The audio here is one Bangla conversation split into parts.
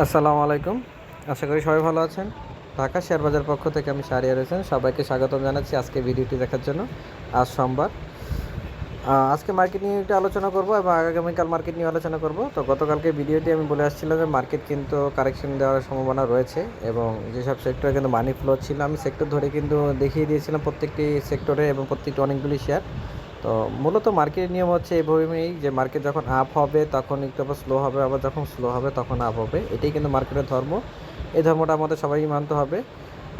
আসসালামু আলাইকুম। আশা করি সবাই ভালো আছেন। ঢাকা শেয়ার বাজার পক্ষ থেকে আমি শাহরিয়ার হোসেন। সবাইকে স্বাগতম জানাচ্ছি আজকে ভিডিওটি দেখার জন্য। আজ সোমবার। আজকে মার্কেট নিয়ে একটু আলোচনা করব এবং আগামীকাল মার্কেট নিয়ে আলোচনা করব। তো গতকালকে ভিডিওটি আমি বলে আসছিলাম যে মার্কেট কিন্তু কারেকশন দেওয়ার সম্ভাবনা রয়েছে এবং যেসব সেক্টরে কিন্তু মানি ফ্লো ছিল আমি সেক্টর ধরে কিন্তু দেখিয়ে দিয়েছিলাম প্রত্যেকটি সেক্টরে এবং প্রত্যেকটি অনেকগুলি শেয়ার। তো মূলত মার্কেটের নিয়ম হচ্ছে এভাবেই যে মার্কেট যখন আপ হবে তখন একটু আবার স্লো হবে, আবার যখন স্লো হবে তখন আপ হবে। এটাই কিন্তু মার্কেটের ধর্ম। এই ধর্মটা আমাদের সবাই মানতে হবে।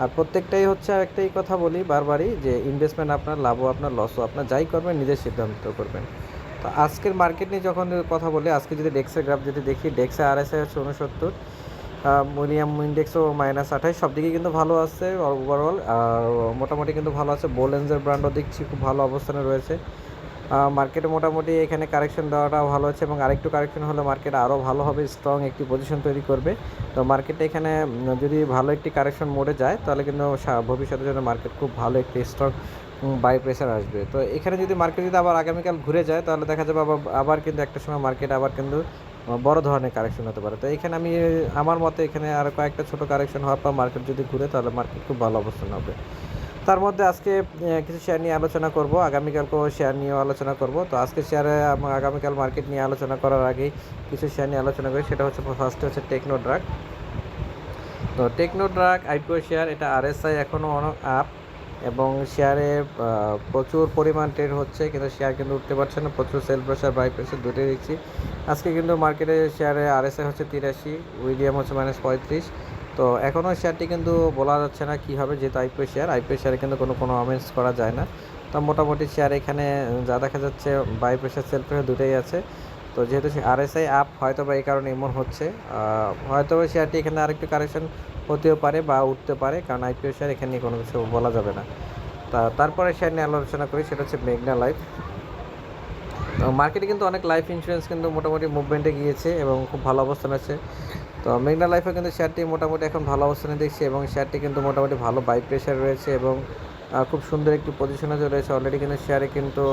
আর প্রত্যেকটাই হচ্ছে একটাই কথা বলি বারবারই যে ইনভেস্টমেন্ট আপনার, লাভও আপনার, লসও আপনার, যাই করবেন নিজের সিদ্ধান্ত করবেন। তো আজকের মার্কেট নিয়ে যখন কথা বলি, আজকে যদি ডেক্সের গ্রাফ যদি দেখি, ডেক্সে আরএসআই হচ্ছে 69, মিলিয়াম ইন্ডেক্সও -28, সব দিকে কিন্তু ভালো আছে ওভারঅল। আর মোটামুটি কিন্তু ভালো আছে। বোলেন্সের ব্র্যান্ডও দেখছি খুব ভালো অবস্থানে রয়েছে। মার্কেটে মোটামুটি এখানে কারেকশন দেওয়াটা ভালো হচ্ছে এবং আরেকটু কারেকশন হলে মার্কেট আরও ভালো হবে, স্ট্রং একটি পজিশন তৈরি করবে। তো মার্কেটে এখানে যদি ভালো একটি কারেকশন মোডে যায় তাহলে কিন্তু ভবিষ্যতের জন্য মার্কেট খুব ভালো একটি স্ট্রং বাই প্রেশার আসবে। তো এখানে যদি মার্কেট যদি আবার আগামীকাল ঘুরে যায় তাহলে দেখা যাবে আবার কিন্তু একটা সময় মার্কেট আবার কিন্তু বড় ধরনের কারেকশন হতে পারে। তো এখানে আমি আমার মতে এখানে আর কয়েকটা ছোটো কারেকশন হওয়ার পর মার্কেট যদি ঘুরে তাহলে মার্কেট খুব ভালো অবস্থান হবে। তার মধ্যে আজকে কিছু শেয়ার নিয়ে আলোচনা করব, আগামীকালকেও শেয়ার নিয়েও আলোচনা করব। তো আজকে শেয়ারে আগামীকাল মার্কেট নিয়ে আলোচনা করার আগেই কিছু শেয়ার নিয়ে আলোচনা করি। সেটা হচ্ছে ফার্স্টে হচ্ছে টেকনোড্রাগ। তো টেকনোড্রাগ আইপিও শেয়ার, এটা আরএসআই এখনও অনেক আপ এবং শেয়ারে প্রচুর পরিমাণ ট্রেড হচ্ছে, কিন্তু শেয়ার কিন্তু উঠতে পারছে না। প্রচুর সেল প্রেশার, বাই প্রেশার দুটোই দেখছি। আজকে কিন্তু মার্কেটে শেয়ারে আরএসআই হচ্ছে 83, উইডিয়াম হচ্ছে -35। তো এখনও শেয়ারটি কিন্তু বলা যাচ্ছে না কী হবে, যেহেতু আইপিও শেয়ারে কিন্তু কোনো আমেন্স করা যায় না। তো মোটামুটি শেয়ার এখানে যা দেখা যাচ্ছে বাই প্রেশার, সেল প্রেশার দুটোই আছে। তো যেহেতু আরএসআই আপ, হয়তো বা এই কারণে এমন হচ্ছে। হয়তো বা শেয়ারটি এখানে আরেকটু কারেকশন হতেও পারে বা উঠতে পারে, কারণ আইপিও শেয়ার এখানে নিয়ে কোনো কিছু বলা যাবে না। তারপরে শেয়ার নিয়ে আলোচনা করি, সেটা হচ্ছে মেঘনা লাইফ। তো মার্কেটে কিন্তু অনেক লাইফ ইন্স্যুরেন্স কিন্তু মোটামুটি মুভমেন্টে গিয়েছে এবং খুব ভালো অবস্থান আছে। তো মেঘনা লাইফে কিন্তু শেয়ারটি মোটামুটি এখন ভালো অবস্থানে দেখছি এবং শেয়ারটি কিন্তু মোটামুটি ভালো বাই প্রেশার রয়েছে এবং খুব সুন্দর একটি পজিশনে রয়েছে অলরেডি। কিন্তু শেয়ারে কিন্তু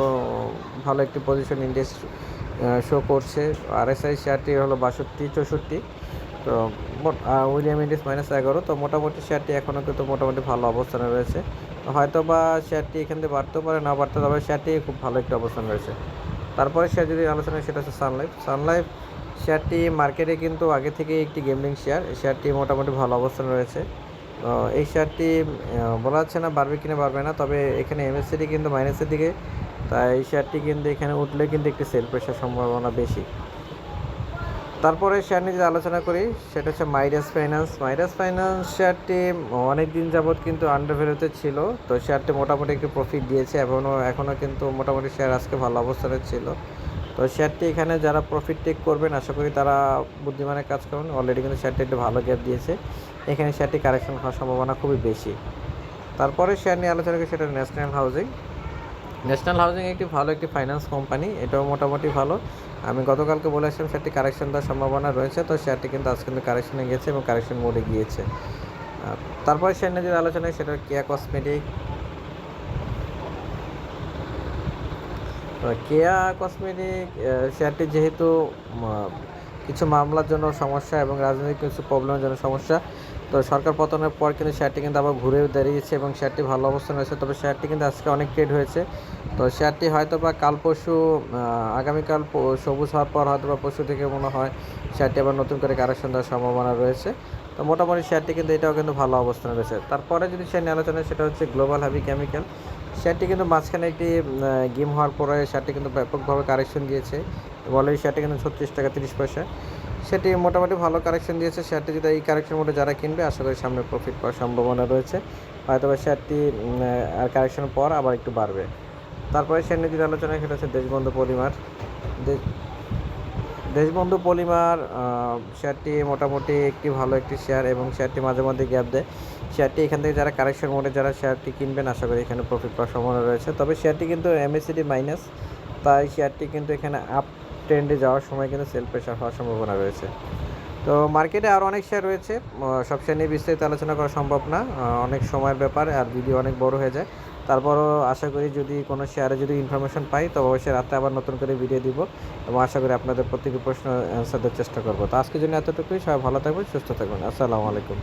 ভালো একটি পজিশন ইন্ডেক্স শো করছে। আরএসআই শেয়ারটি হলো 62, 64। তো উইলিয়াম ইন্ডেক্স -11। তো মোটামুটি শেয়ারটি এখনও কিন্তু মোটামুটি ভালো অবস্থানে রয়েছে। হয়তো বা শেয়ারটি এখান থেকে বাড়তেও পারে, না বাড়তে, তবে শেয়ারটি খুব ভালো একটি অবস্থান রয়েছে। তারপরে শেয়ার যদি আলোচনা, সেটা হচ্ছে সানলাইফ শেয়ারটি মার্কেটে কিন্তু আগে থেকে একটি গেমিং শেয়ার। শেয়ারটি মোটামুটি ভালো অবস্থানে রয়েছে। এই শেয়ারটি বলা যাচ্ছে না বাড়বে কিনা বাড়বে না, তবে এখানে এমএসসিডি কিন্তু মাইনাসের দিকে। তাই এই শেয়ারটি কিন্তু এখানে উঠলে কিন্তু একটি সেল প্রেশার সম্ভাবনা বেশি। তারপরে শেয়ার নিয়ে যে আলোচনা করি, সেটা হচ্ছে মাইরাস ফাইন্যান্স শেয়ারটি অনেক দিন যাবৎ কিন্তু আন্ডার ভ্যালুতে ছিল। তো শেয়ারটি মোটামুটি একটু প্রফিট দিয়েছে, এখনও কিন্তু মোটামুটি শেয়ার আজকে ভালো অবস্থানে ছিল। তো শেয়ারটি এখানে যারা প্রফিট টেক করবেন আশা করি তারা বুদ্ধিমানের কাজ করবেন। অলরেডি কিন্তু শেয়ারটি একটু ভালো গ্যাপ দিয়েছে, এখানে শেয়ারটি কারেকশন হওয়ার সম্ভাবনা খুবই বেশি। তারপরে শেয়ার নিয়ে আলোচনা করি, সেটা ন্যাশনাল হাউজিং একটি ভালো একটি ফাইন্যান্স কোম্পানি, এটাও মোটামুটি ভালো। আমি গতকালকে বলে আসলাম শেয়ারটি কারেকশন দেওয়ার সম্ভাবনা রয়েছে। তো শেয়ারটি কিন্তু আজ কিন্তু কারেকশনে গিয়েছে এবং কারেকশন মোডে গিয়েছে। তারপরে শেয়ার নিয়ে যে আলোচনা, সেটা কেয়া কসমেটিক শেয়ারটি যেহেতু কিছু মামলার জন্য সমস্যা এবং রাজনৈতিক কিছু প্রবলেমের জন্য সমস্যা, তো সরকার পতনের পর কিন্তু শেয়ারটি কিন্তু আবার ঘুরে দাঁড়িয়েছে এবং শেয়ারটি ভালো অবস্থানে রয়েছে। তবে শেয়ারটি কিন্তু আজকে অনেক ট্রেড হয়েছে। তো শেয়ারটি হয়তো বা কাল পরশু, আগামীকাল সবুজ হওয়ার পর হয়তো বা পরশু থেকে মনে হয় শেয়ারটি আবার নতুন করে কারেকশন দেওয়ার সম্ভাবনা রয়েছে। তো মোটামুটি শেয়ারটি কিন্তু এটাও কিন্তু ভালো অবস্থানে রয়েছে। তারপরে যদি শেয়ার নিয়ে আলোচনা, সেটা হচ্ছে গ্লোবাল হেভি কেমিক্যাল। শেয়ারটি কিন্তু মাঝখানে একটি গেম হওয়ার পরে শেয়ারটি কিন্তু ব্যাপকভাবে কারেকশন দিয়েছে। অলরেডি শেয়ারটি কিন্তু 36 টাকা 30 পয়সা, সেটি মোটামুটি ভালো কারেকশন দিয়েছে। শেয়ারটি যদি এই কারেকশন মোডে যারা কিনবে আশা করি সামনে প্রফিট পাওয়ার সম্ভাবনা রয়েছে। হয়তো বা শেয়ারটি আর কারেকশনের পর আবার একটু বাড়বে। তারপরে শেয়ার নিয়ে যদি আলোচনা, সেটা হচ্ছে দেশবন্ধু পলিমার। শেয়ারটি মোটামুটি একটি ভালো একটি শেয়ার এবং শেয়ারটি মাঝে মধ্যে গ্যাপ দেয়। শেয়ারটি এখান থেকে যারা কারেকশন মোডে যারা শেয়ারটি কিনবেন আশা করি এখানে প্রফিট পাওয়ার সম্ভাবনা রয়েছে। তবে শেয়ারটি কিন্তু এমএসিডি মাইনাস, তাই শেয়ারটি কিন্তু এখানে আপ ট্রেন্ডে যাওয়ার সময় কিন্তু সেল প্রেশার হওয়ার সম্ভাবনা রয়েছে। তো মার্কেটে আরও অনেক শেয়ার রয়েছে, সব শেয়ার নিয়ে বিস্তারিত আলোচনা করা সম্ভব না, অনেক সময়ের ব্যাপার আর ভিডিও অনেক বড় হয়ে যায়। তারপরও আশা করি যদি কোনো শেয়ারে যদি ইনফরমেশন পাই তবে অবশ্যই রাতে আবার নতুন করে ভিডিও দিব এবং আশা করি আপনাদের প্রত্যেকটি প্রশ্ন অ্যান্সার দেওয়ার চেষ্টা করবো। তো আজকের জন্য এতটুকুই, সবাই ভালো থাকবেন, সুস্থ থাকবেন। আসসালামু আলাইকুম।